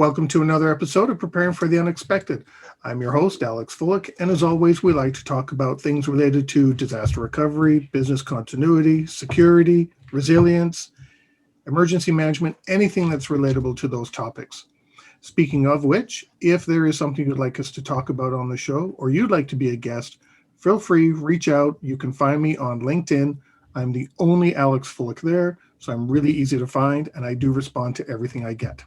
Welcome to another episode of Preparing for the Unexpected. I'm your host, Alex Fullick, and as always, we like to talk about things related to disaster recovery, business continuity, security, resilience, emergency management, anything that's relatable to those topics. Speaking of which, if there is something you'd like us to talk about on the show, or you'd like to be a guest, feel free, reach out. You can find me on LinkedIn. I'm the only Alex Fullick there, so I'm really easy to find, and I do respond to everything I get.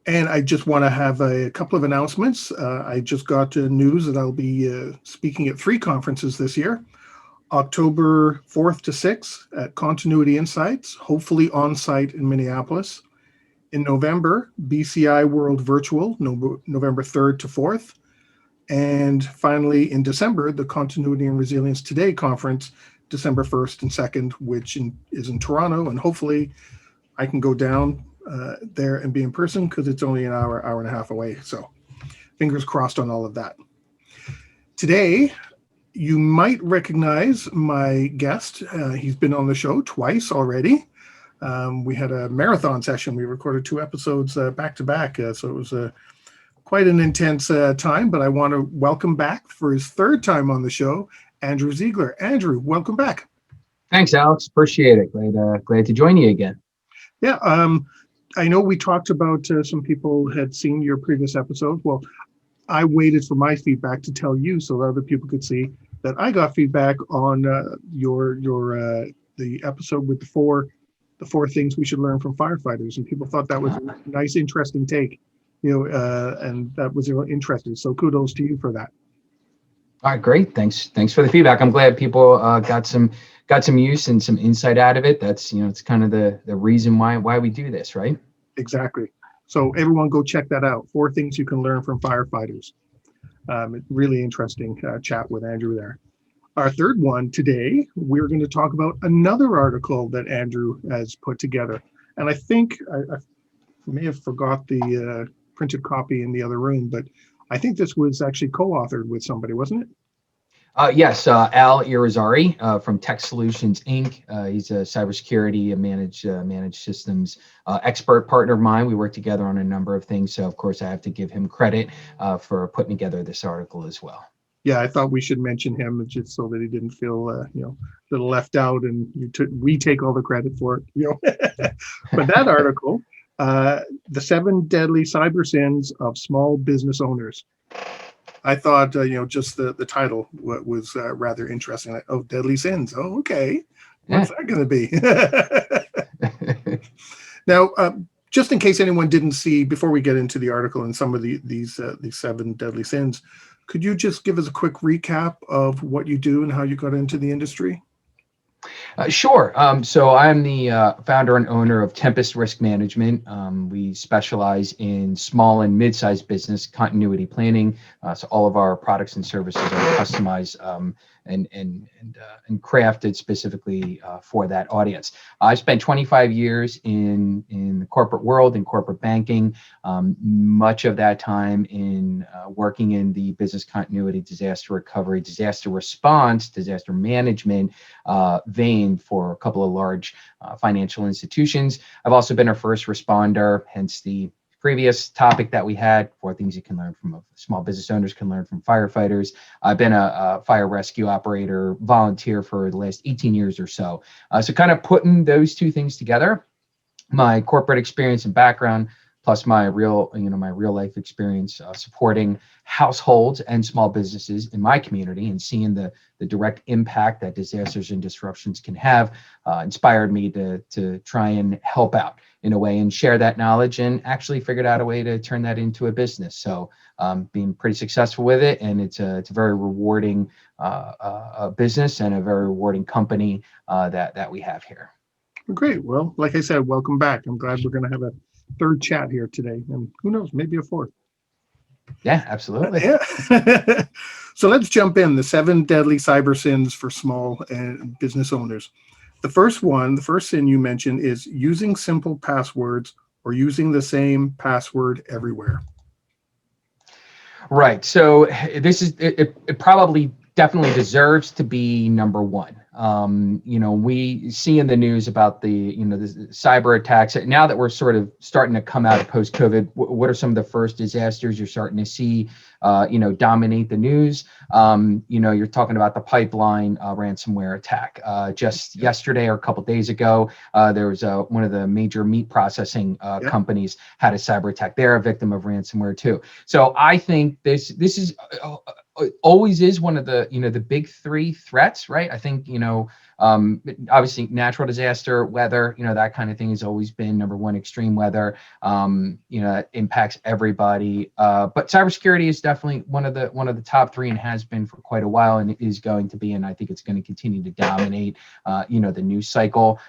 And I just want to have a couple of announcements. I just got news that I'll be speaking at 3 conferences this year. October 4th to 6th at Continuity Insights, hopefully on-site in Minneapolis. In November, BCI World Virtual, November 3rd to 4th. And finally, in December, the Continuity and Resilience Today conference, December 1st and 2nd, which is in Toronto. And hopefully I can go down there and be in person because it's only an hour and a half away. So fingers crossed on all of that. Today, you might recognize my guest. He's been on the show twice already. We had a marathon session. We recorded 2 episodes back to back. So it was quite an intense time, but I want to welcome back for his 3rd time on the show, Andrew Ziegler. Andrew, welcome back. Thanks, Alex. Appreciate it. Glad to join you again. Yeah. I know we talked about some people had seen your previous episode. Well, I waited for my feedback to tell you so that other people could see that I got feedback on the episode with the four things we should learn from firefighters, and people thought that was a nice, interesting take, and that was interesting. So kudos to you for that. All right, great. Thanks for the feedback. I'm glad people got some use and some insight out of it. That's it's kind of the reason why we do this, right? Exactly. So everyone go check that out. 4 things you can learn from firefighters. Really interesting chat with Andrew there. Our 3rd one today, we're going to talk about another article that Andrew has put together. And I think I may have forgot the printed copy in the other room, but I think this was actually co-authored with somebody, wasn't it? Yes, Al Irizarry from Tech Solutions Inc. He's a cybersecurity and managed systems expert partner of mine. We work together on a number of things, so of course I have to give him credit for putting together this article as well. Yeah, I thought we should mention him just so that he didn't feel a little left out, and we take all the credit for it. But that article, the 7 deadly cyber sins of small business owners. I thought, just the title was rather interesting. Oh, deadly sins. Oh, okay. What's that going to be? Now, just in case anyone didn't see, before we get into the article and some of these 7 deadly sins, could you just give us a quick recap of what you do and how you got into the industry? Sure. So I'm the founder and owner of Tempest Risk Management. We specialize in small and mid-sized business continuity planning. So all of our products and services are customized and crafted specifically for that audience. I spent 25 years in the corporate world, in corporate banking, much of that time in working in the business continuity, disaster recovery, disaster response, disaster management vein for a couple of large financial institutions. I've also been a first responder, hence the previous topic that we had, 4 things you can learn from small business owners can learn from firefighters. I've been a fire rescue operator volunteer for the last 18 years or so. So kind of putting those 2 things together, my corporate experience and background, plus my real life experience supporting households and small businesses in my community and seeing the direct impact that disasters and disruptions can have, inspired me to try and help out in a way and share that knowledge, and actually figured out a way to turn that into a business. So being pretty successful with it, and it's a very rewarding business and a very rewarding company that we have here. Great. Well, like I said, welcome back. I'm glad we're going to have a 3rd chat here today, and who knows, maybe a 4th. Yeah, absolutely. Yeah. So let's jump in. The 7 deadly cyber sins for small and business owners. The first sin you mentioned is using simple passwords or using the same password everywhere. Right. So this is it probably definitely deserves to be number one. We see in the news about the cyber attacks. Now that we're sort of starting to come out of post-COVID, what are some of the first disasters you're starting to see, dominate the news? You're talking about the pipeline ransomware attack. Just yesterday or a couple days ago, there was one of the major meat processing companies had a cyber attack. They're a victim of ransomware too. So I think this is always is one of the the big three threats, right? I think obviously natural disaster, weather, that kind of thing has always been number one. Extreme weather, it impacts everybody. But cybersecurity is definitely one of the top three and has been for quite a while, and it is going to be, and I think it's going to continue to dominate, the news cycle.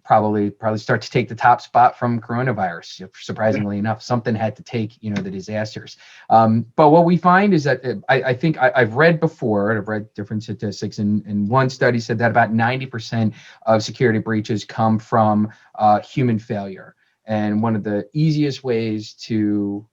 Probably start to take the top spot from coronavirus. Surprisingly enough, something had to take the disasters. But what we find is that I think I've read before, and I've read different statistics, and one study said that about 90% of security breaches come from human failure. And one of the easiest ways to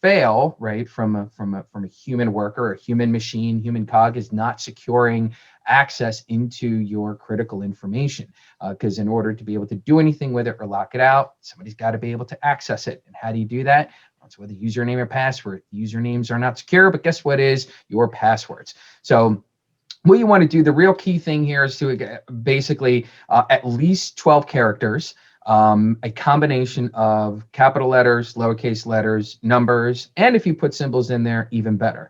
fail, right, from a human worker, a human machine, human cog, is not securing access into your critical information. Because in order to be able to do anything with it or lock it out, somebody's got to be able to access it. And how do you do that? That's with a username or password. Usernames are not secure, but guess what is your passwords? So what you want to do, the real key thing here is to basically at least 12 characters, a combination of capital letters, lowercase letters, numbers, and if you put symbols in there, even better.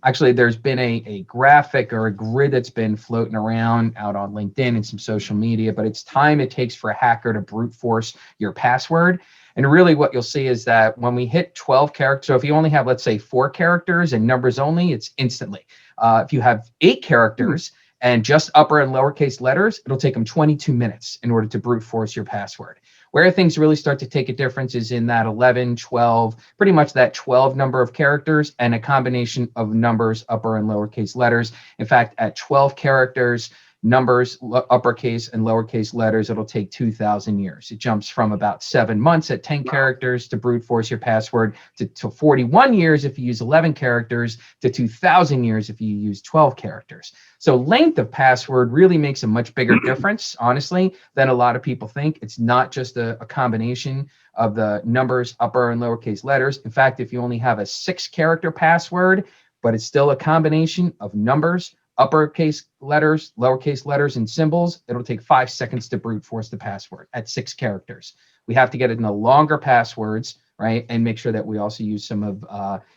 Actually, there's been a graphic or a grid that's been floating around out on LinkedIn and some social media, but it's time it takes for a hacker to brute force your password. And really what you'll see is that when we hit 12 characters, so if you only have, let's say, 4 characters and numbers only, it's instantly. If you have 8 characters and just upper and lowercase letters, it'll take them 22 minutes in order to brute force your password. Where things really start to take a difference is in that 11, 12, pretty much that 12 number of characters and a combination of numbers, upper and lowercase letters. In fact, at 12 characters, numbers, uppercase and lowercase letters, it'll take 2,000 years. It jumps from about 7 months at 10 characters to brute force your password to 41 years if you use 11 characters to 2,000 years if you use 12 characters. So length of password really makes a much bigger difference, honestly, than a lot of people think. It's not just a combination of the numbers, upper and lowercase letters. In fact, if you only have a 6-character password, but it's still a combination of numbers, uppercase letters, lowercase letters, and symbols, it'll take 5 seconds to brute force the password at 6 characters. We have to get it in the longer passwords, right? And make sure that we also use some of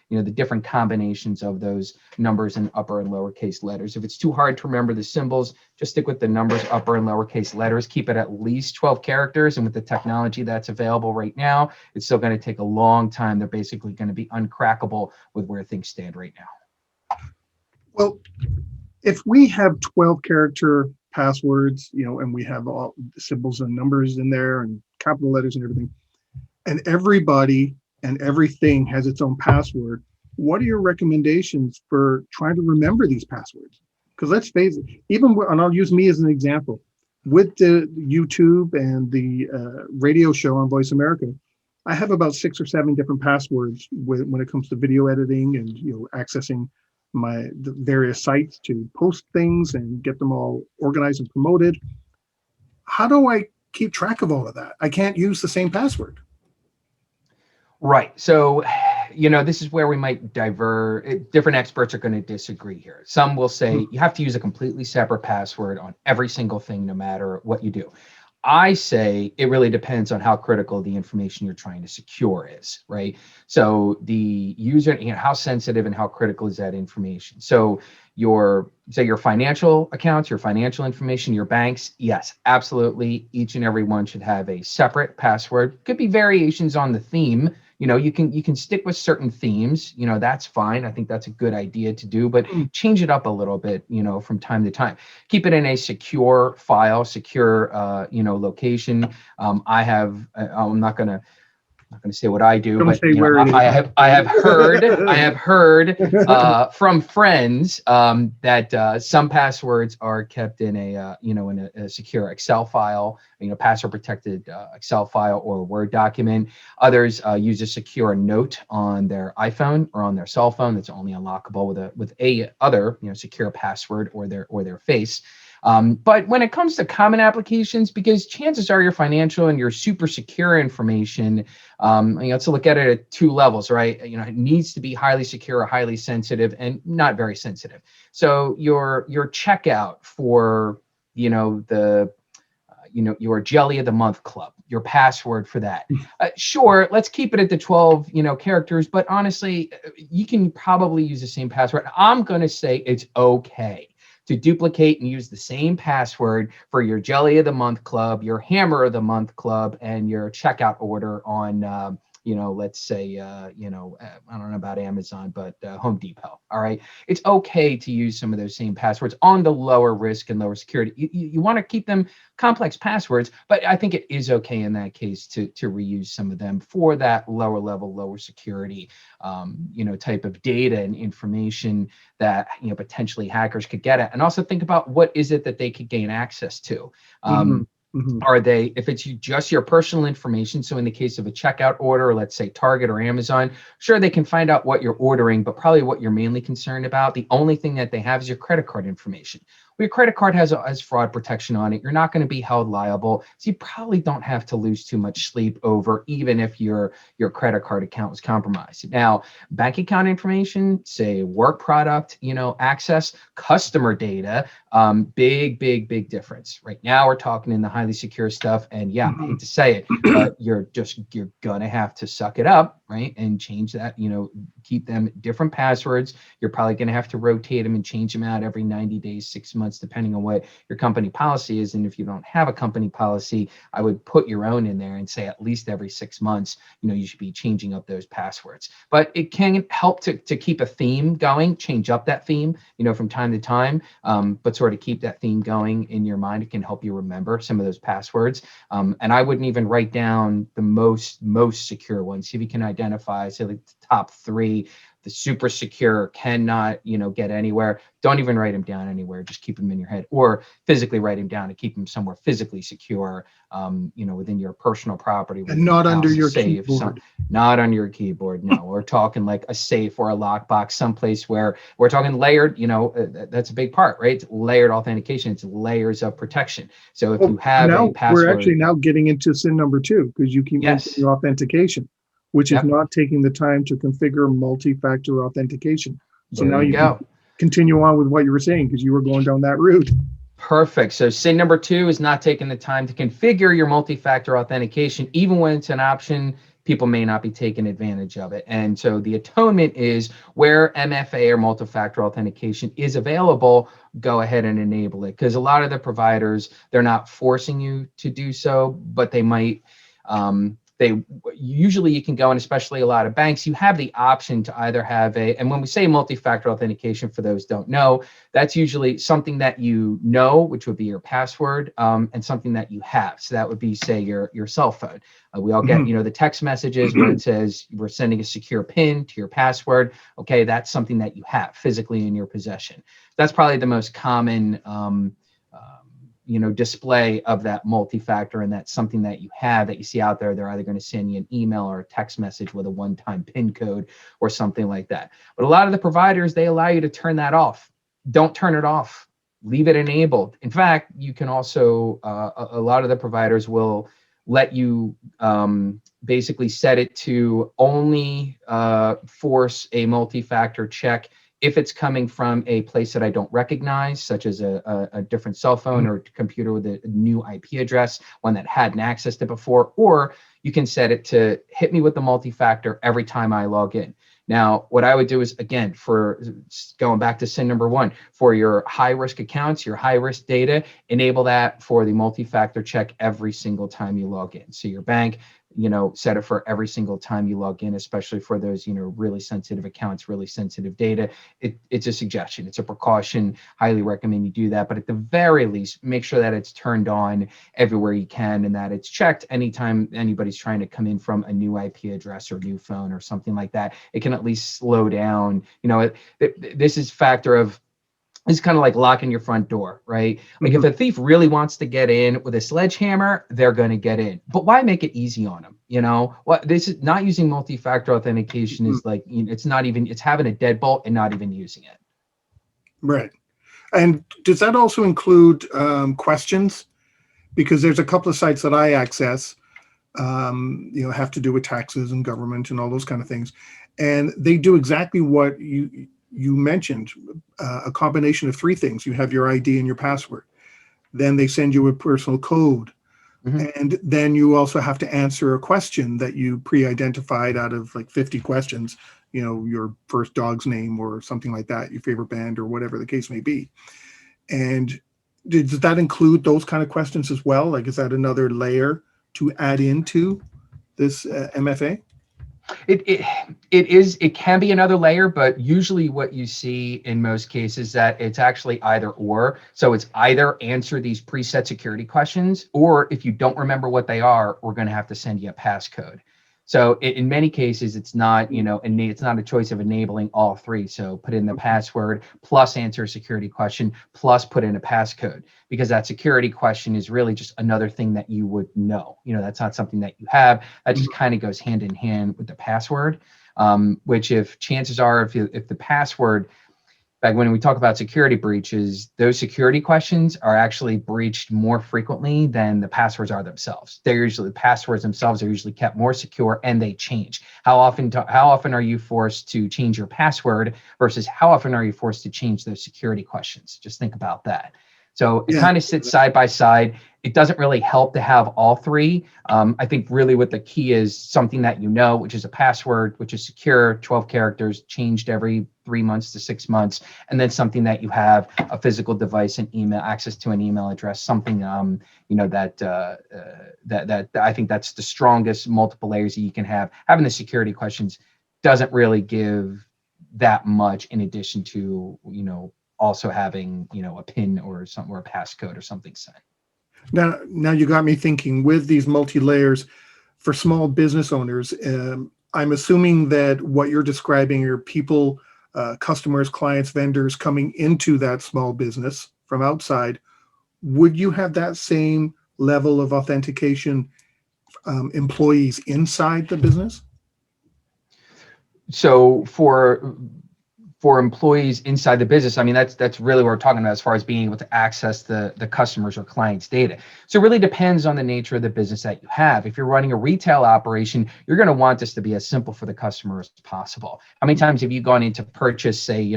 the different combinations of those numbers and upper and lowercase letters. If it's too hard to remember the symbols, just stick with the numbers, upper and lowercase letters. Keep it at least 12 characters. And with the technology that's available right now, it's still going to take a long time. They're basically going to be uncrackable with where things stand right now. Well, if we have 12-character passwords, and we have all symbols and numbers in there and capital letters and everything, and everybody and everything has its own password, what are your recommendations for trying to remember these passwords? Because let's face it, and I'll use me as an example, with the YouTube and the radio show on Voice America, I have about 6 or 7 different passwords when it comes to video editing and accessing the various sites to post things and get them all organized and promoted. How do I keep track of all of that? I can't use the same password. Right. So, this is where we might different experts are going to disagree here. Some will say you have to use a completely separate password on every single thing, no matter what you do. I say it really depends on how critical the information you're trying to secure is, right? So the user, how sensitive and how critical is that information? So your financial accounts, your financial information, your banks, yes, absolutely. Each and every one should have a separate password. Could be variations on the theme. You can stick with certain themes, that's fine. I think that's a good idea to do, but change it up a little bit, from time to time. Keep it in a secure file, secure, location. I'm not going to not going to say what I do, Don't but say where it is. I have heard from friends that some passwords are kept in a secure Excel file, password protected Excel file or Word document. Others use a secure note on their iPhone or on their cell phone that's only unlockable with a other secure password or their face. But when it comes to common applications, because chances are your financial and your super secure information, let's look at it at two levels, right? It needs to be highly secure or highly sensitive and not very sensitive. So your checkout for, your Jelly of the Month Club, your password for that. Sure, let's keep it at the 12, characters, but honestly, you can probably use the same password. I'm going to say it's okay to duplicate and use the same password for your Jelly of the Month Club, your Hammer of the Month Club, and your checkout order on, let's say, I don't know about Amazon, but Home Depot. All right. It's okay to use some of those same passwords on the lower risk and lower security. You want to keep them complex passwords, but I think it is okay in that case to reuse some of them for that lower level, lower security, type of data and information that potentially hackers could get at. And also think about what is it that they could gain access to. Are they, if it's just your personal information, so in the case of a checkout order, let's say Target or Amazon, sure, they can find out what you're ordering, but probably what you're mainly concerned about, the only thing that they have is your credit card information. Well, your credit card has fraud protection on it. You're not going to be held liable. So you probably don't have to lose too much sleep over, even if your credit card account was compromised. Now, bank account information, say work product, access, customer data, big difference. Right now, we're talking in the highly secure stuff. And yeah, I hate to say it, but you're going to have to suck it up, right? And change that, keep them different passwords. You're probably going to have to rotate them and change them out every 90 days, 6 months, depending on what your company policy is. And if you don't have a company policy, I would put your own in there and say at least every 6 months, you should be changing up those passwords. But it can help to keep a theme going, change up that theme, from time to time, but sort of keep that theme going in your mind. It can help you remember some of those passwords. And I wouldn't even write down the most secure ones. See if you can identify, say, like the top 3. The super secure cannot, get anywhere. Don't even write them down anywhere. Just keep them in your head, or physically write them down and keep them somewhere physically secure, within your personal property. And not under your keyboard. Not on your keyboard. No, we're talking like a safe or a lockbox, someplace where we're talking layered. That's a big part, right? It's layered authentication. It's layers of protection. So if you have a password, we're actually now getting into sin number 2, because you keep mentioning authentication, which is not taking the time to configure multi-factor authentication. So now you can continue on with what you were saying, because you were going down that route. Perfect. So sin number 2 is not taking the time to configure your multi-factor authentication. Even when it's an option, people may not be taking advantage of it. And so the atonement is where MFA or multi-factor authentication is available, go ahead and enable it. Because a lot of the providers, they're not forcing you to do so, but they might. Usually you can go, and especially a lot of banks, you have the option to either have and when we say multi-factor authentication, for those who don't know, that's usually something that which would be your password, and something that you have. So that would be, say, your cell phone. We all get, the text messages where it says we're sending a secure PIN to your password. Okay, that's something that you have physically in your possession. That's probably the most common display of that multi-factor, and that's something that you have, that you see out there. They're either going to send you an email or a text message with a one-time PIN code or something like that. But a lot of the providers, they allow you to turn that off. Don't turn it off. Leave it enabled. In fact, you can also, a lot of the providers will let you basically set it to only force a multi-factor check if it's coming from a place that I don't recognize, such as a different cell phone or computer with a new IP address, one that hadn't accessed it before, or you can set it to hit me with the multi-factor every time I log in. Now, what I would do is, again, for going back to sin number 1, for your high-risk accounts, your high-risk data, enable that for the multi-factor check every single time you log in. So your bank, set it for every single time you log in, especially for those, really sensitive accounts, really sensitive data. It's a suggestion, it's a precaution. Highly recommend you do that. But at the very least, make sure that it's turned on everywhere you can and that it's checked anytime anybody's trying to come in from a new IP address or new phone or something like that. It can at least slow down, this is factor of, it's kind of like locking your front door, right? Like if a thief really wants to get in with a sledgehammer, they're going to get in. But why make it easy on them? What this is not using multi-factor authentication is like, it's not even, it's having a deadbolt and not even using it. Right. And does that also include questions? Because there's a couple of sites that I access, have to do with taxes and government and all those kind of things. And they do exactly what you mentioned, a combination of three things. You have your ID and your password. Then they send you a personal code. And then you also have to answer a question that you pre-identified out of like 50 questions, your first dog's name or something like that, your favorite band or whatever the case may be. And does that include those kind of questions as well? Like, is that another layer to add into this MFA? It can be another layer, but usually what you see in most cases that it's actually either or. So it's either answer these preset security questions, or if you don't remember what they are, we're going to have to send you a passcode. So in many cases, it's not, it's not a choice of enabling all three. So put in the password plus answer a security question plus put in a passcode, because that security question is really just another thing that you would know. That's not something that you have. That just kind of goes hand in hand with the password, which if chances are, if the password, like when we talk about security breaches, those security questions are actually breached more frequently than the passwords are themselves. The passwords themselves are usually kept more secure and they change. How often are you forced to change your password versus how often are you forced to change those security questions? Just think about that. So it kind of sits side by side. It doesn't really help to have all three. I think really what the key is something that which is a password, which is secure, 12 characters, changed every 3 months to 6 months, and then something that you have a physical device and email access to an email address, something that I think that's the strongest multiple layers that you can have. Having the security questions doesn't really give that much in addition to also having a PIN or something or a passcode or something set. Now you got me thinking with these multi-layers for small business owners. I'm assuming that what you're describing are people, customers, clients, vendors coming into that small business from outside. Would you have that same level of authentication employees inside the business? So for employees inside the business, I mean, that's really what we're talking about as far as being able to access the customers or clients' data. So it really depends on the nature of the business that you have. If you're running a retail operation, you're going to want this to be as simple for the customer as possible. How many times have you gone in to purchase, say,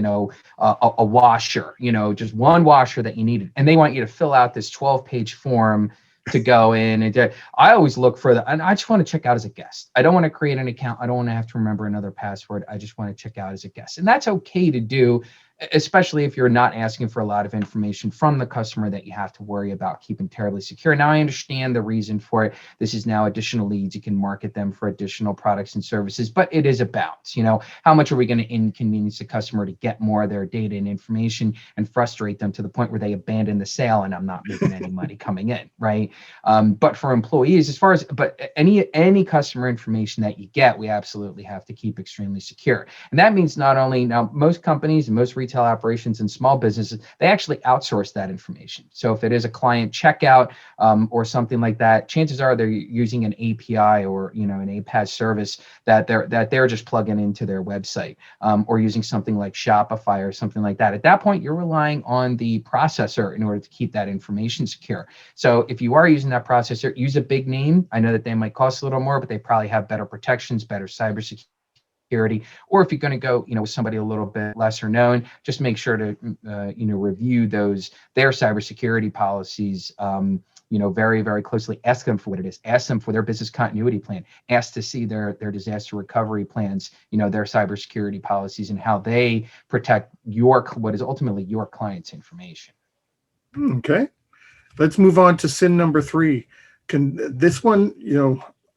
a washer, just one washer that you needed, and they want you to fill out this 12-page form to go in and I always look for and I just want to check out as a guest. I don't want to create an account. I don't want to have to remember another password. I just want to check out as a guest. And that's okay to do, especially if you're not asking for a lot of information from the customer that you have to worry about keeping terribly secure. Now I understand the reason for it. This is now additional leads. You can market them for additional products and services, but it is a balance. How much are we going to inconvenience the customer to get more of their data and information and frustrate them to the point where they abandon the sale and I'm not making any money coming in, right? But for employees, any customer information that you get, we absolutely have to keep extremely secure. And that means not only now most companies and most retail operations and small businesses, they actually outsource that information. So if it is a client checkout or something like that, chances are they're using an API or an APAS service that they're just plugging into their website or using something like Shopify or something like that. At that point, you're relying on the processor in order to keep that information secure. So if you are using that processor, use a big name. I know that they might cost a little more, but they probably have better protections, better cybersecurity. Or if you're going to go, with somebody a little bit lesser known, just make sure to, review their cybersecurity policies, very, very closely. Ask them for what it is. Ask them for their business continuity plan. Ask to see their disaster recovery plans, their cybersecurity policies and how they protect what is ultimately your client's information. Okay. Let's move on to sin number 3. Can this one,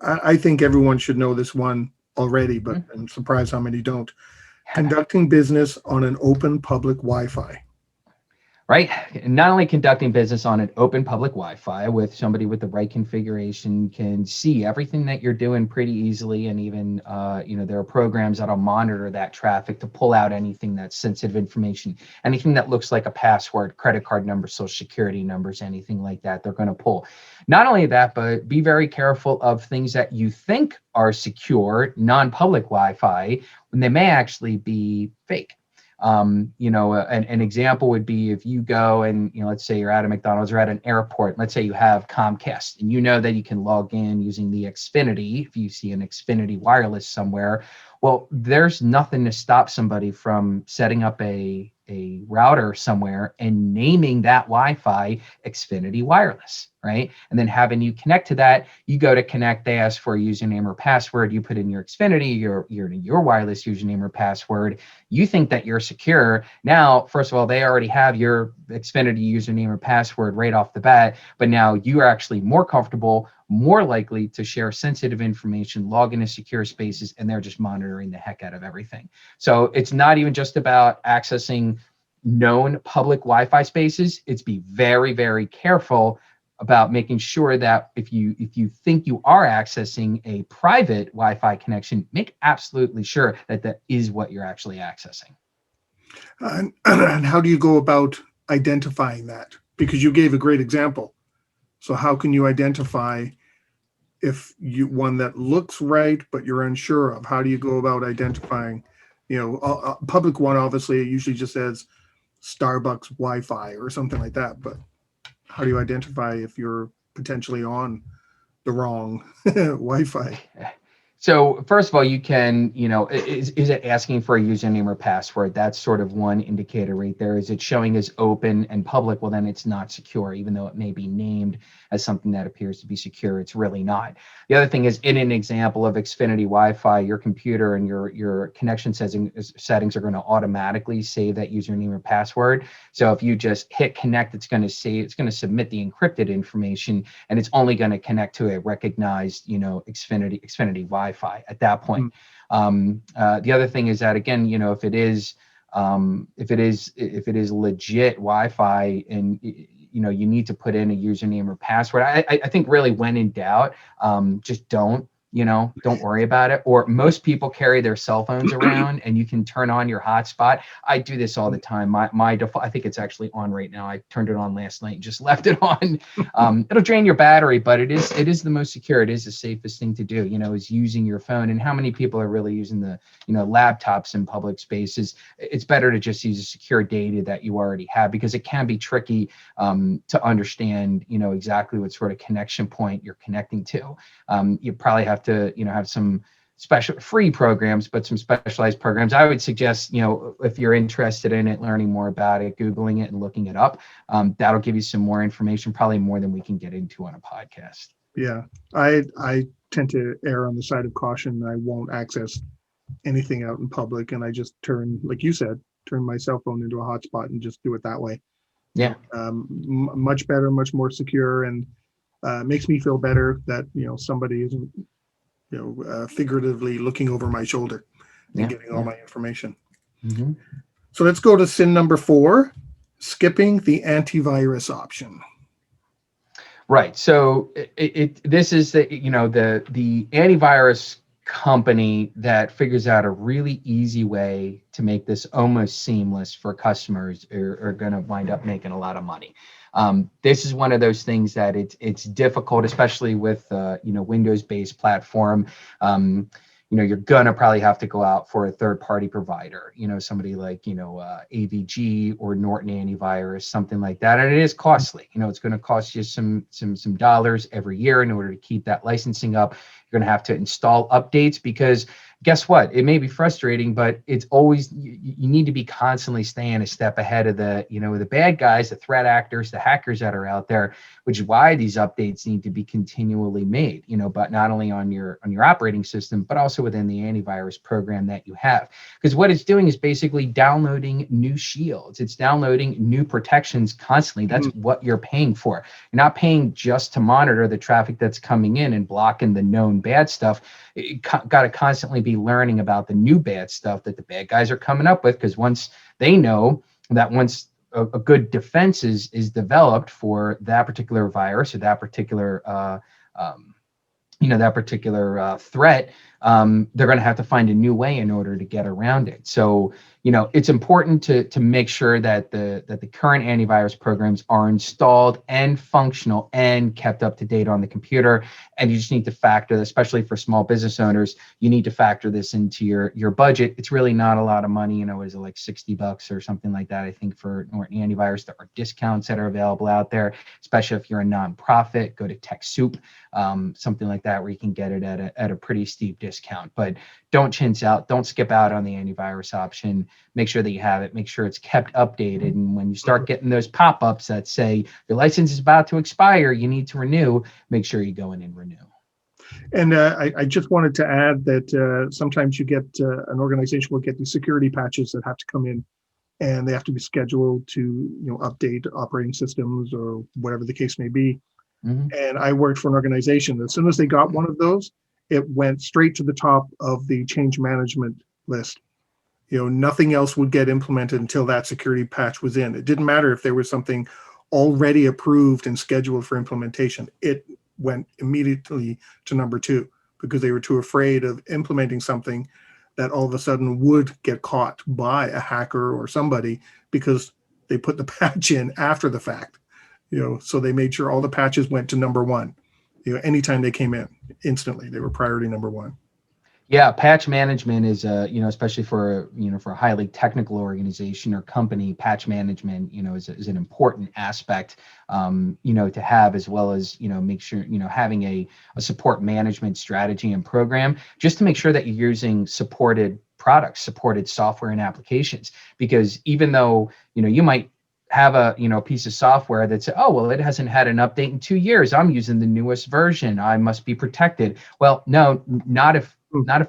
I think everyone should know this one already, but Mhm. I'm surprised how many don't. Conducting business on an open public Wi-Fi. Right? Not only conducting business on an open public Wi-Fi with somebody with the right configuration can see everything that you're doing pretty easily, and even there are programs that'll monitor that traffic to pull out anything that's sensitive information, anything that looks like a password, credit card number, social security numbers, anything like that. They're going to pull. Not only that, but be very careful of things that you think are secure, non-public Wi-Fi, when they may actually be fake. An example would be if you go and, let's say you're at a McDonald's or at an airport, let's say you have Comcast, and you know that you can log in using the Xfinity. If you see an Xfinity wireless somewhere, well, there's nothing to stop somebody from setting up a router somewhere and naming that Wi-Fi Xfinity wireless, right? And then having you connect to that. You go to connect, they ask for a username or password. You put in your Xfinity, your wireless username or password. You think that you're secure. Now, first of all, they already have your Xfinity username or password right off the bat, but now you are actually more comfortable, more likely to share sensitive information, log into secure spaces, and they're just monitoring the heck out of everything. So it's not even just about accessing known public Wi-Fi spaces. It's be very, very careful about making sure that if you think you are accessing a private Wi-Fi connection, make absolutely sure that that is what you're actually accessing. And how do you go about identifying that? Because you gave a great example. So how can you identify if you one that looks right but you're unsure of? How do you go about identifying? A public one, obviously, it usually just says Starbucks Wi-Fi or something like that. But how do you identify if you're potentially on the wrong Wi-Fi? So first of all, you can, is it asking for a username or password? That's sort of one indicator right there. Is it showing as open and public? Well, then it's not secure, even though it may be named as something that appears to be secure. It's really not. The other thing is, in an example of Xfinity Wi-Fi, your computer and your connection settings are going to automatically save that username or password. So if you just hit connect, it's going to submit the encrypted information, and it's only going to connect to a recognized, Xfinity Wi-Fi at that point. The other thing is that, again, if it is legit Wi-Fi, and you need to put in a username or password. I think really, when in doubt, just don't worry about it. Or most people carry their cell phones around, and you can turn on your hotspot. I do this all the time. My default, I think it's actually on right now. I turned it on last night and just left it on. It'll drain your battery, but it is the most secure. It is the safest thing to do, is using your phone. And how many people are really using the, laptops in public spaces? It's better to just use a secure data that you already have, because it can be tricky to understand, exactly what sort of connection point you're connecting to. You probably have to, have some special free programs, but some specialized programs. I would suggest, if you're interested in it, learning more about it, Googling it and looking it up, that'll give you some more information, probably more than we can get into on a podcast. Yeah, I tend to err on the side of caution. I won't access anything out in public, and I just like you said, turn my cell phone into a hotspot and just do it that way. Yeah. Much better, much more secure, and makes me feel better that somebody isn't figuratively looking over my shoulder and getting all my information. Mm-hmm. So let's go to sin number 4, skipping the antivirus option. Right. So this is the antivirus company that figures out a really easy way to make this almost seamless for customers are going to wind up making a lot of money. This is one of those things that it's difficult, especially with Windows-based platform. You're gonna probably have to go out for a third-party provider, somebody like AVG or Norton Antivirus, something like that, and it is costly. It's going to cost you some dollars every year in order to keep that licensing up. You're going to have to install updates, because guess what? It may be frustrating, but it's always, you need to be constantly staying a step ahead of the, the bad guys, the threat actors, the hackers that are out there, which is why these updates need to be continually made, but not only on your operating system, but also within the antivirus program that you have. Because what it's doing is basically downloading new shields. It's downloading new protections constantly. That's what you're paying for. You're not paying just to monitor the traffic that's coming in and blocking the known bad stuff. You got to constantly be learning about the new bad stuff that the bad guys are coming up with, because once they know that once a good defense is developed for that particular virus or that particular threat, they're going to have to find a new way in order to get around it. So it's important to make sure that the current antivirus programs are installed and functional and kept up to date on the computer. And you just need to factor, especially for small business owners, you need to factor this into your budget. It's really not a lot of money. Is it like $60 or something like that? I think for Norton Antivirus, there are discounts that are available out there, especially if you're a nonprofit. Go to TechSoup, something like that, where you can get it at a pretty steep discount. But don't chintz out, don't skip out on the antivirus option. Make sure that you have it, make sure it's kept updated. And when you start getting those pop-ups that say your license is about to expire, you need to renew, make sure you go in and renew. And I just wanted to add that sometimes you get an organization will get these security patches that have to come in, and they have to be scheduled to update operating systems or whatever the case may be. And I worked for an organization. As soon as they got one of those, it went straight to the top of the change management list. Nothing else would get implemented until that security patch was in. It didn't matter if there was something already approved and scheduled for implementation. It went immediately to number 2 because they were too afraid of implementing something that all of a sudden would get caught by a hacker or somebody because they put the patch in after the fact. So they made sure all the patches went to number 1. Anytime they came in, instantly they were priority number 1. Yeah, patch management is especially for a highly technical organization or company, patch management is an important aspect to have, as well as make sure having a support management strategy and program, just to make sure that you're using supported products, supported software and applications. Because even though you might have a piece of software that says, oh, well, it hasn't had an update in 2 years, I'm using the newest version, I must be protected. Well, no, not if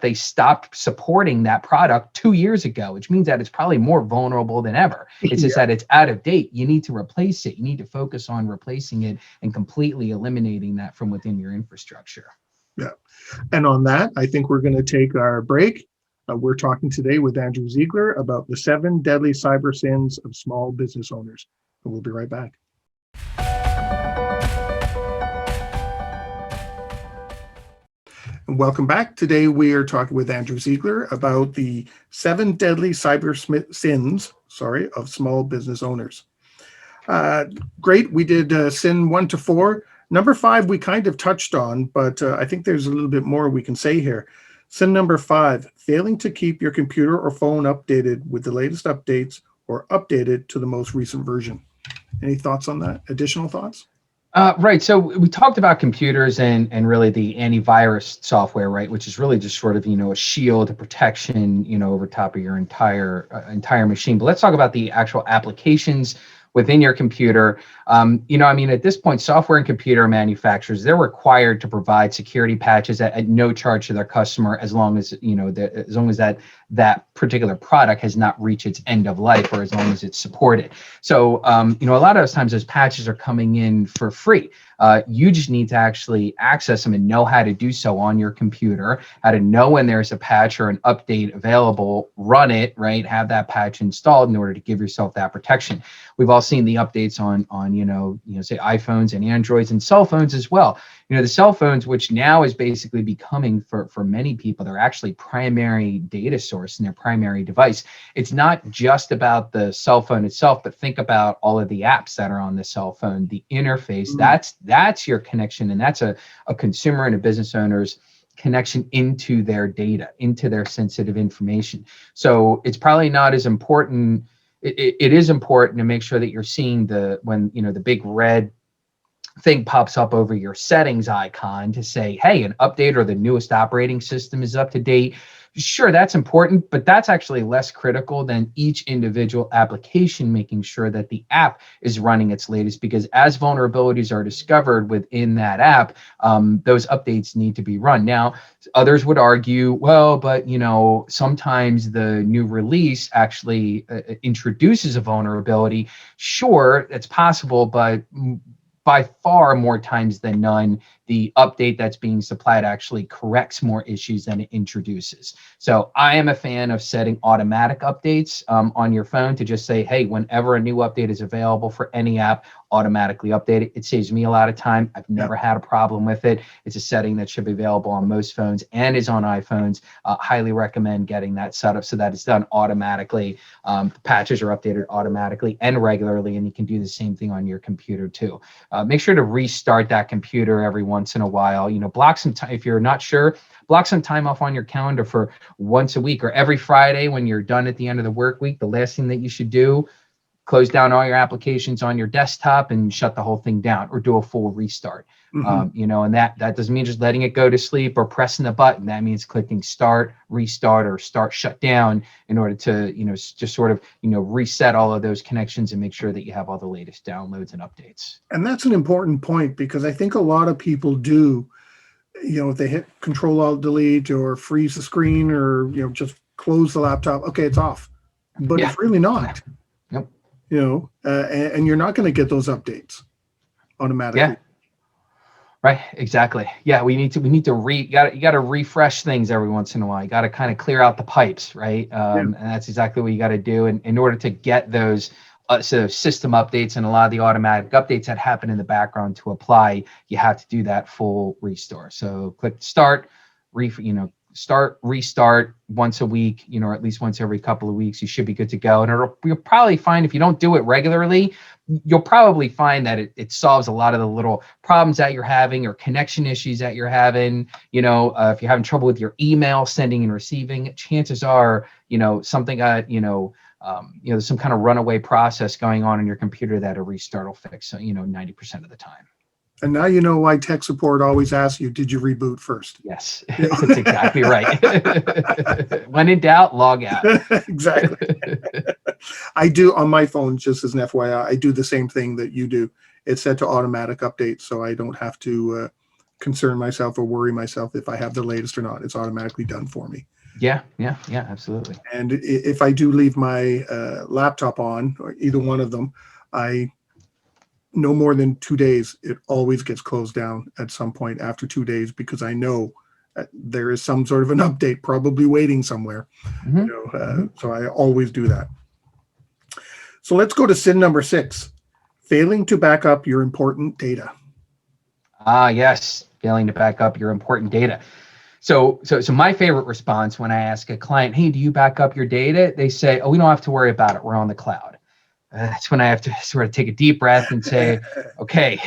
they stopped supporting that product 2 years ago, which means that it's probably more vulnerable than ever. It's just that it's out of date. You need to replace it. You need to focus on replacing it and completely eliminating that from within your infrastructure. Yeah. And on that, I think we're going to take our break. We're talking today with Andrew Ziegler about the 7 deadly cyber sins of small business owners. And we'll be right back. And welcome back. Today we are talking with Andrew Ziegler about the 7 deadly cyber sins, of small business owners. Great. We did sin 1 to 4. Number 5 we kind of touched on, but I think there's a little bit more we can say here. Sin number 5, failing to keep your computer or phone updated with the latest updates or updated to the most recent version. Any thoughts on that? Additional thoughts? Right. So we talked about computers and really the antivirus software, right, which is really just sort of, a shield, a protection, over top of your entire machine. But let's talk about the actual applications within your computer. At this point, software and computer manufacturers, they're required to provide security patches at no charge to their customer, as long as that particular product has not reached its end of life, or as long as it's supported. So, a lot of those times those patches are coming in for free. You just need to actually access them and know how to do so on your computer, how to know when there's a patch or an update available, run it, right? Have that patch installed in order to give yourself that protection. We've all seen the updates on say iPhones and Androids and cell phones as well. The cell phones, which now is basically becoming for many people, they're actually primary data source and their primary device. It's not just about the cell phone itself, but think about all of the apps that are on the cell phone, the interface. That's your connection, and that's a consumer and a business owner's connection into their data, into their sensitive information. So it's probably not as important. It is important to make sure that you're seeing when the big red thing pops up over your settings icon to say, hey, an update or the newest operating system is up to date. Sure, that's important, but that's actually less critical than each individual application making sure that the app is running its latest, because as vulnerabilities are discovered within that app, those updates need to be run. Now, others would argue, well, but sometimes the new release actually introduces a vulnerability. Sure, that's possible, but by far more times than none, the update that's being supplied actually corrects more issues than it introduces. So I am a fan of setting automatic updates on your phone to just say, hey, whenever a new update is available for any app, automatically update it. It saves me a lot of time. I've never had a problem with it. It's a setting that should be available on most phones and is on iPhones. Highly recommend getting that set up so that it's done automatically. The patches are updated automatically and regularly, and you can do the same thing on your computer too. Make sure to restart that computer every once in a while. Block some time. If you're not sure, block some time off on your calendar for once a week or every Friday when you're done at the end of the work week. The last thing that you should do, close down all your applications on your desktop and shut the whole thing down, or do a full restart. And that doesn't mean just letting it go to sleep or pressing the button. That means clicking start, restart, or start, shut down in order to, just sort of, reset all of those connections and make sure that you have all the latest downloads and updates. And that's an important point, because I think a lot of people do, if they hit Control Alt Delete or freeze the screen or, just close the laptop, okay, it's off, but it's really not. Yep. And you're not going to get those updates automatically. Yeah. Right. Exactly. Yeah. We need to you got to refresh things every once in a while. You got to kind of clear out the pipes. Right. And that's exactly what you got to do. And in order to get those system updates and a lot of the automatic updates that happen in the background to apply, you have to do that full restore. So click start, start, restart once a week, or at least once every couple of weeks. You should be good to go. And you'll probably find, if you don't do it regularly, you'll probably find that it solves a lot of the little problems that you're having or connection issues that you're having. If you're having trouble with your email sending and receiving, chances are, something there's some kind of runaway process going on in your computer that a restart will fix, 90% of the time. And now you know why tech support always asks you, did you reboot first? Yes, that's exactly right. When in doubt, log out. Exactly. I do on my phone, just as an FYI, I do the same thing that you do. It's set to automatic updates, so I don't have to concern myself or worry myself if I have the latest or not. It's automatically done for me. Yeah, absolutely. And if I do leave my laptop on, or either one of them, no more than 2 days, it always gets closed down at some point after 2 days, because I know there is some sort of an update probably waiting somewhere. So I always do that. So let's go to sin number 6, failing to back up your important data. Yes, failing to back up your important data. So my favorite response when I ask a client, hey, do you back up your data? They say, oh, we don't have to worry about it. We're on the cloud. That's when I have to sort of take a deep breath and say, okay,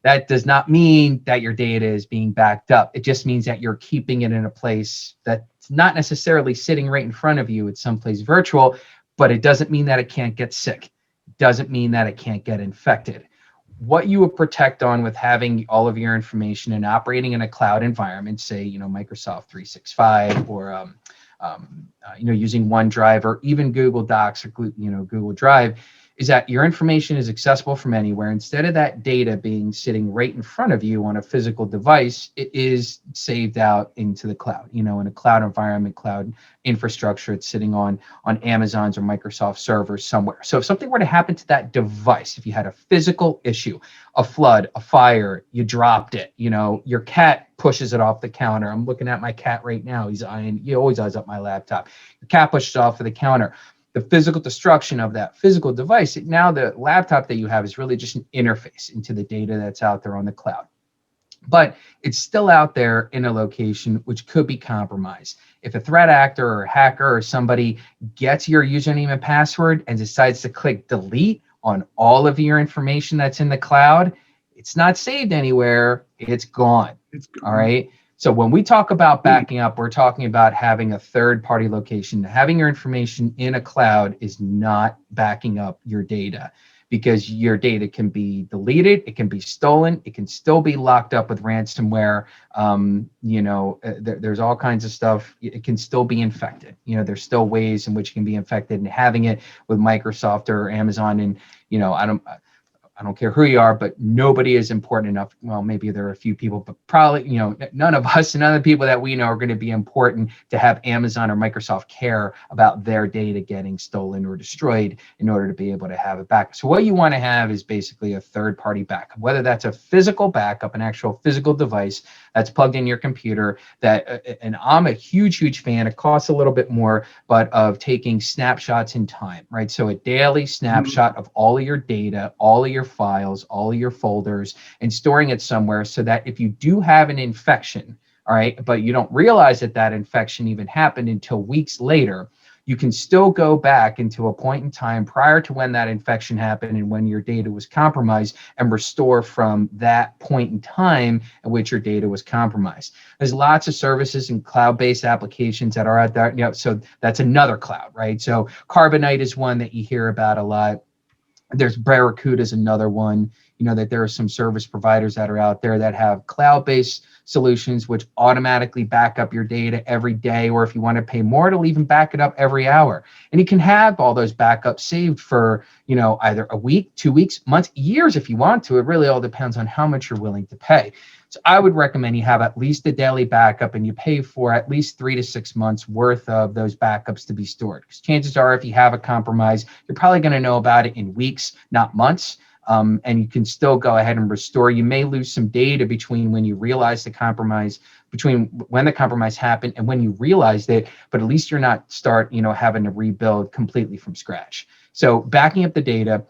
that does not mean that your data is being backed up. It just means that you're keeping it in a place that's not necessarily sitting right in front of you. It's someplace virtual, but it doesn't mean that it can't get sick. It doesn't mean that it can't get infected. What you would protect on with having all of your information and operating in a cloud environment, say, Microsoft 365 or, using OneDrive or even Google Docs or, Google Drive, is that your information is accessible from anywhere. Instead of that data being sitting right in front of you on a physical device, it is saved out into the cloud, in a cloud environment, cloud infrastructure. It's sitting on Amazon's or Microsoft servers somewhere. So if something were to happen to that device, if you had a physical issue, a flood, a fire, you dropped it, your cat pushes it off the counter. I'm looking at my cat right now. He always eyes up my laptop. The cat pushes it off of the counter. The physical destruction of that physical device, now the laptop that you have is really just an interface into the data that's out there on the cloud. But it's still out there in a location which could be compromised. If a threat actor or a hacker or somebody gets your username and password and decides to click delete on all of your information that's in the cloud, it's not saved anywhere, it's gone. All right. So when we talk about backing up, we're talking about having a third-party location. Having your information in a cloud is not backing up your data, because your data can be deleted, it can be stolen, it can still be locked up with ransomware. There's all kinds of stuff. It can still be infected. There's still ways in which it can be infected, and having it with Microsoft or Amazon, and I don't care who you are, but nobody is important enough. Well, maybe there are a few people, but probably, none of us and none of the people that we know are going to be important to have Amazon or Microsoft care about their data getting stolen or destroyed in order to be able to have it back. So what you want to have is basically a third-party backup, whether that's a physical backup, an actual physical device that's plugged in your computer, and I'm a huge fan. It costs a little bit more, but of taking snapshots in time, right? So a daily snapshot of all of your data, all of your files, all of your folders, and storing it somewhere so that if you do have an infection, all right, but you don't realize that that infection even happened until weeks later, you can still go back into a point in time prior to when that infection happened and when your data was compromised and restore from that point in time at which your data was compromised. There's lots of services and cloud-based applications that are out there, so that's another cloud, right? So Carbonite is one that you hear about a lot. There's Barracuda is another one, that there are some service providers that are out there that have cloud-based solutions which automatically back up your data every day, or if you want to pay more, it'll even back it up every hour. And you can have all those backups saved for, either a week, 2 weeks, months, years if you want to. It really all depends on how much you're willing to pay. So I would recommend you have at least a daily backup, and you pay for at least 3 to 6 months worth of those backups to be stored. Because chances are, if you have a compromise, you're probably going to know about it in weeks, not months. And you can still go ahead and restore. You may lose some data between when you realize the compromise, between when the compromise happened and when you realized it, but at least you're not having to rebuild completely from scratch. So backing up the data,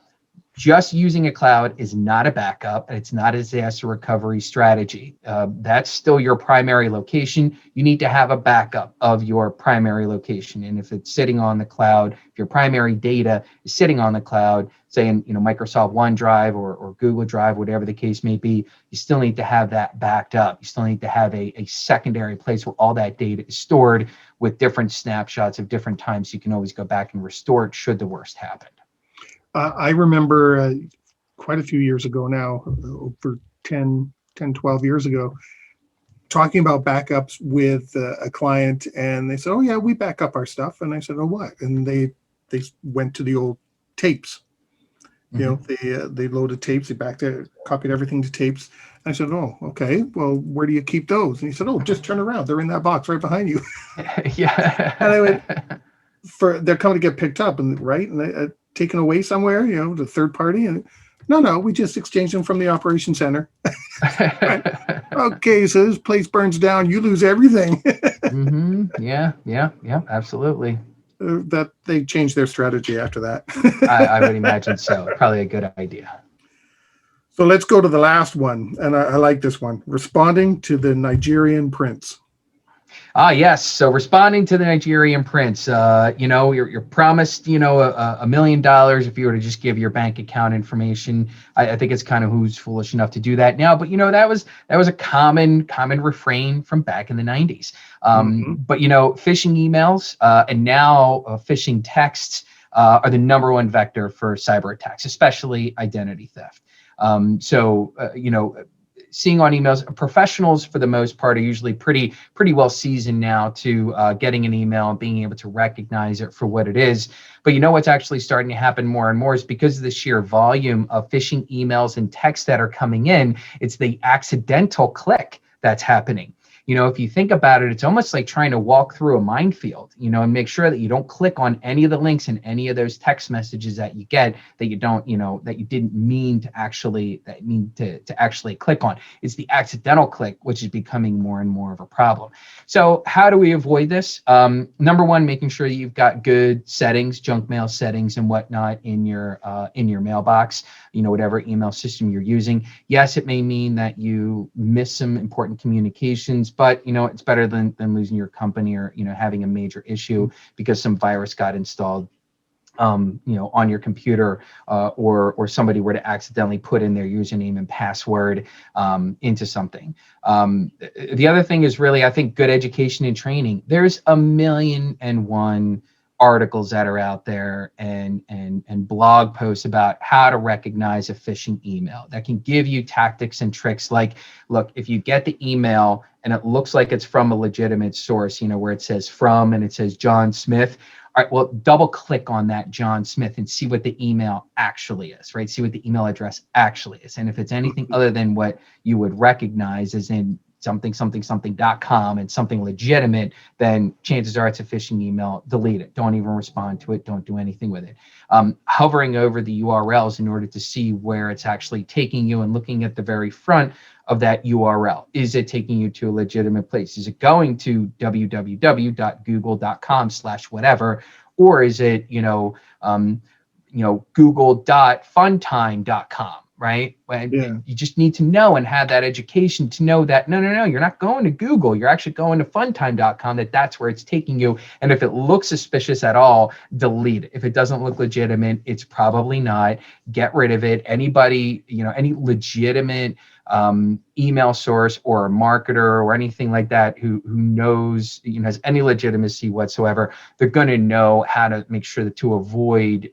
just using a cloud is not a backup, and it's not a disaster recovery strategy. That's still your primary location. You need to have a backup of your primary location. And if it's sitting on the cloud, if your primary data is sitting on the cloud, say in Microsoft OneDrive or Google Drive, whatever the case may be, you still need to have that backed up. You still need to have a secondary place where all that data is stored with different snapshots of different times. So you can always go back and restore it should the worst happen. I remember quite a few years ago now, over 10, 12 years ago, talking about backups with a client, and they said, "Oh yeah, we back up our stuff." And I said, "Oh, what?" And they went to the old tapes. They loaded tapes, they backed it, copied everything to tapes. I said, "Oh, okay. Well, where do you keep those?" And he said, "Oh, just turn around. They're in that box right behind you." Yeah. And I went, they're coming to get picked up, and right, and taken away somewhere, the third party, and no, we just exchange them from the operation center. Right. Okay, so this place burns down, you lose everything. Yeah, absolutely. That they changed their strategy after that. I would imagine so. Probably a good idea. So let's go to the last one, and I like this one: responding to the Nigerian prince. Yes. So responding to the Nigerian prince, you're promised, $1 million if you were to just give your bank account information. I think it's kind of who's foolish enough to do that now. But that was a common refrain from back in the 90s. But phishing emails and now phishing texts are the number one vector for cyber attacks, especially identity theft. Seeing on emails, professionals for the most part are usually pretty well seasoned now to getting an email and being able to recognize it for what it is. But what's actually starting to happen more and more is because of the sheer volume of phishing emails and texts that are coming in, it's the accidental click that's happening. If you think about it, it's almost like trying to walk through a minefield, and make sure that you don't click on any of the links in any of those text messages that you get that you don't, that you didn't mean to actually click on. It's the accidental click, which is becoming more and more of a problem. So how do we avoid this? Number one, making sure that you've got good settings, junk mail settings and whatnot in your mailbox, whatever email system you're using. Yes, it may mean that you miss some important communications, but it's better than losing your company or having a major issue because some virus got installed on your computer or somebody were to accidentally put in their username and password into something. The other thing is really, I think, good education and training. There's 1,000,001 articles that are out there and blog posts about how to recognize a phishing email that can give you tactics and tricks. Like, look, if you get the email and it looks like it's from a legitimate source, where it says from and it says John Smith. All right, well, double click on that John Smith and see what the email actually is, right? See what the email address actually is. And if it's anything other than what you would recognize as in something.com and something legitimate, then chances are it's a phishing email. Delete it. Don't even respond to it. Don't do anything with it. Hovering over the URLs in order to see where it's actually taking you and looking at the very front of that URL. Is it taking you to a legitimate place? Is it going to www.google.com/whatever, or is it google.funtime.com? Right? And you just need to know and have that education to know that no, you're not going to Google. You're actually going to funtime.com, that's where it's taking you. And if it looks suspicious at all, delete it. If it doesn't look legitimate, it's probably not. Get rid of it. Anybody, any legitimate email source or a marketer or anything like that who knows, has any legitimacy whatsoever, they're going to know how to make sure to avoid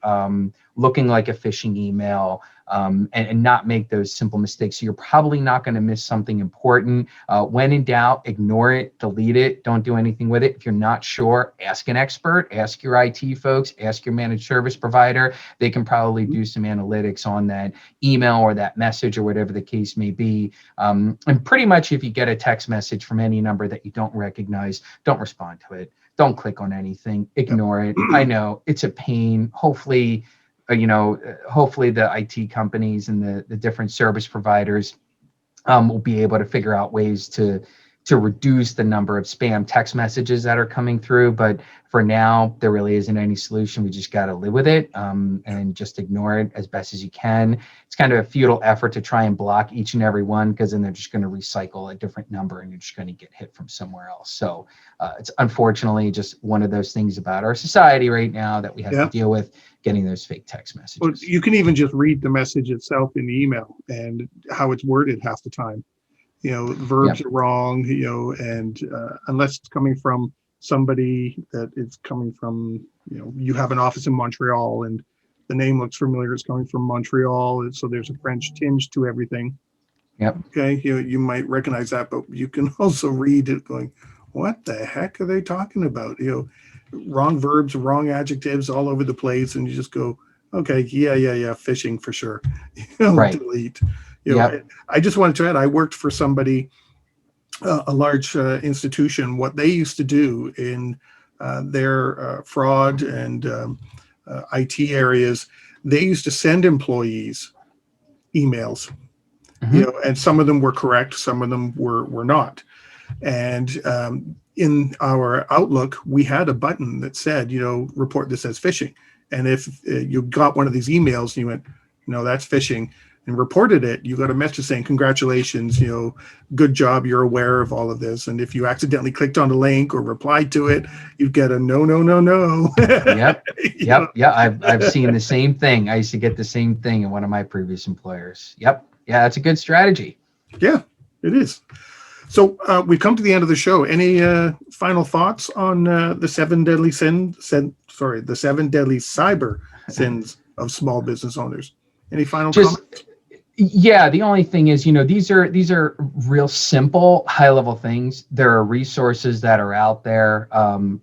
looking like a phishing email, and not make those simple mistakes. So you're probably not going to miss something important. When in doubt, ignore it, delete it, don't do anything with it. If you're not sure, ask an expert, ask your IT folks, ask your managed service provider. They can probably do some analytics on that email or that message or whatever the case may be. And pretty much if you get a text message from any number that you don't recognize, don't respond to it. Don't click on anything, ignore it. I know it's a pain. Hopefully the IT companies and the different service providers will be able to figure out ways to reduce the number of spam text messages that are coming through. But for now, there really isn't any solution. We just got to live with it and just ignore it as best as you can. It's kind of a futile effort to try and block each and every one, because then they're just going to recycle a different number and you're just going to get hit from somewhere else. So it's unfortunately just one of those things about our society right now that we have to deal with, getting those fake text messages. Well, you can even just read the message itself in the email and how it's worded half the time. Verbs are wrong, and unless it's coming from somebody that is coming from, you have an office in Montreal and the name looks familiar, it's coming from Montreal, and so there's a French tinge to everything. Yep. Okay, you might recognize that, but you can also read it going, what the heck are they talking about? Wrong verbs, wrong adjectives all over the place, and you just go, okay, yeah, phishing for sure. Right. Delete. I just wanted to add, I worked for somebody, a large institution. What they used to do in their fraud and IT areas, they used to send employees emails, and some of them were correct, some of them were not. And in our Outlook, we had a button that said, report this as phishing. And if you got one of these emails and you went, no, that's phishing, and reported it, you got a message saying, congratulations, good job, you're aware of all of this. And if you accidentally clicked on the link or replied to it, you'd get a no. Yep. Yeah, I've seen the same thing. I used to get the same thing in one of my previous employers. Yep. Yeah, that's a good strategy. Yeah, it is. So we've come to the end of the show. Any final thoughts on the 7 deadly the 7 deadly cyber sins of small business owners? Any final comments? Yeah, the only thing is, these are real simple, high-level things. There are resources that are out there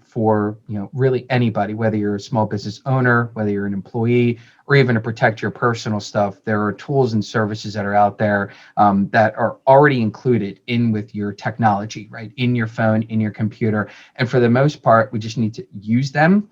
for really anybody, whether you're a small business owner, whether you're an employee, or even to protect your personal stuff. There are tools and services that are out there that are already included in with your technology, right? In your phone, in your computer, and for the most part, we just need to use them.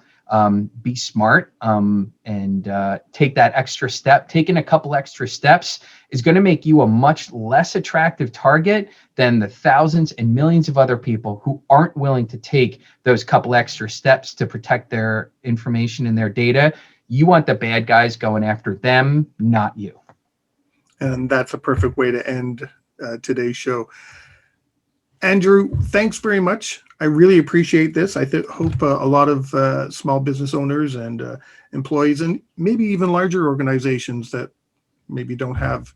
Be smart and take that extra step. Taking a couple extra steps is going to make you a much less attractive target than the thousands and millions of other people who aren't willing to take those couple extra steps to protect their information and their data. You want the bad guys going after them, not you. And that's a perfect way to end today's show. Andrew, thanks very much. I really appreciate this. I hope a lot of small business owners and employees, and maybe even larger organizations that maybe don't have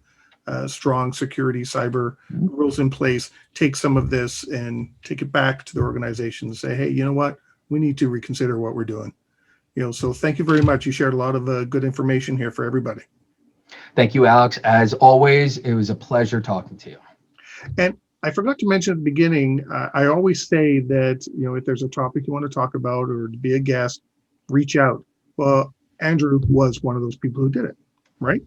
strong security cyber rules in place, take some of this and take it back to the organization and say, hey, you know what? We need to reconsider what we're doing. So thank you very much. You shared a lot of good information here for everybody. Thank you, Alex. As always, it was a pleasure talking to you. And I forgot to mention at the beginning, I always say that, if there's a topic you want to talk about or to be a guest, reach out. Well, Andrew was one of those people who did it, right?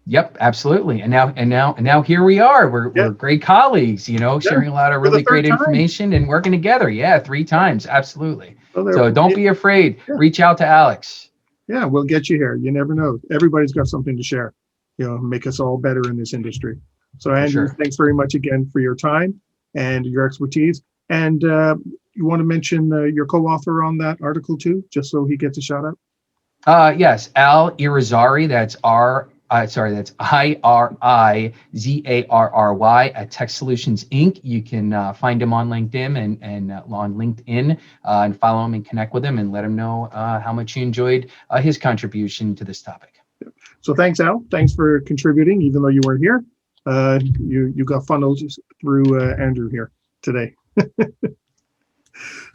Yep, absolutely. And now here we are. We're great colleagues, sharing a lot of really great information and working together. Yeah, 3 times. Absolutely. So don't be afraid. Yeah. Reach out to Alex. Yeah, we'll get you here. You never know. Everybody's got something to share, make us all better in this industry. So Andrew, thanks very much again for your time and your expertise. And you want to mention your co-author on that article too, just so he gets a shout out? Yes, Al Irizarry. That's that's Irizarry at Tech Solutions Inc. You can find him on LinkedIn and on LinkedIn and follow him and connect with him and let him know how much you enjoyed his contribution to this topic. So thanks, Al. Thanks for contributing, even though you weren't here. You got funneled through Andrew here today.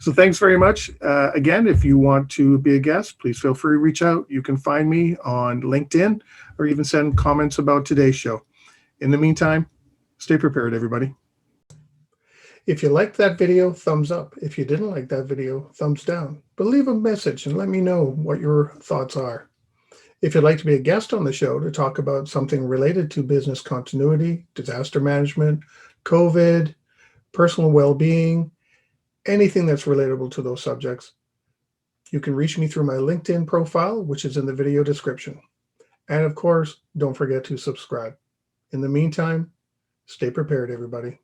So thanks very much. Again, if you want to be a guest, please feel free to reach out. You can find me on LinkedIn or even send comments about today's show. In the meantime, stay prepared, everybody. If you liked that video, thumbs up. If you didn't like that video, thumbs down. But leave a message and let me know what your thoughts are. If you'd like to be a guest on the show to talk about something related to business continuity, disaster management, COVID, personal well-being, anything that's relatable to those subjects, you can reach me through my LinkedIn profile, which is in the video description. And of course, don't forget to subscribe. In the meantime, stay prepared, everybody.